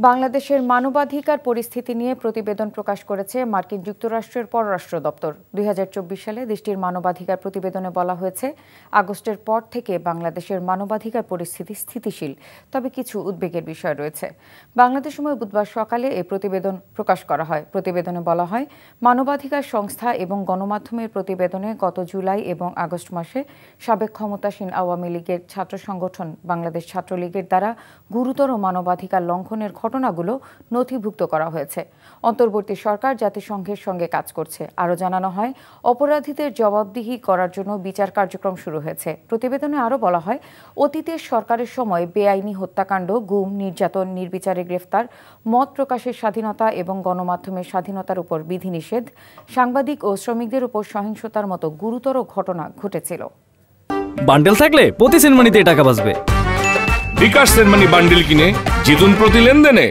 বাংলাদেশের মানবাধিকার পরিস্থিতি নিয়ে প্রতিবেদন প্রকাশ করেছে মার্কিন যুক্তরাষ্ট্রের পররাষ্ট্র দপ্তর। ২০২৪ সালে দেশটির মানবাধিকার প্রতিবেদনে বলা হয়েছে, আগস্টের পর থেকে বাংলাদেশের মানবাধিকার পরিস্থিতি স্থিতিশীল, তবে কিছু উদ্বেগের বিষয় রয়েছে। বাংলাদেশ সময় বুধবার সকালে এই প্রতিবেদন প্রকাশ করা হয়। প্রতিবেদনে বলা হয়, মানবাধিকার সংস্থা এবং গণমাধ্যমের প্রতিবেদনে গত জুলাই এবং আগস্ট মাসে সাবেক ক্ষমতাসীন আওয়ামী লীগের ছাত্র সংগঠন বাংলাদেশ ছাত্রলীগের দ্বারা গুরুতর মানবাধিকার লঙ্ঘনের ঘটনাগুলো নথিভুক্ত করা হয়েছে। অন্তর্বর্তী সরকার জাতিসংঘের সঙ্গে কাজ করছে। আরও জানানো হয়, অপরাধীদের জবাবদিহি করার জন্য বিচার কার্যক্রম শুরু হয়েছে। প্রতিবেদনে আরও বলা হয়, অতীতের সরকারের সময় বেআইনি হত্যাকাণ্ড, গুম, নির্যাতন, নির্বিচারে গ্রেফতার, মত প্রকাশের স্বাধীনতা এবং গণমাধ্যমের স্বাধীনতার উপর বিধিনিষেধ, সাংবাদিক ও শ্রমিকদের উপর সহিংসতার মতো গুরুতর ঘটনা ঘটেছিল। বান্ডেল থাকলে প্রতি সেনমানিতে টাকা বাঁচবে। বিকাশ সেনমানি বান্ডেল কিনে জিতুন প্রতি লেনদেনে।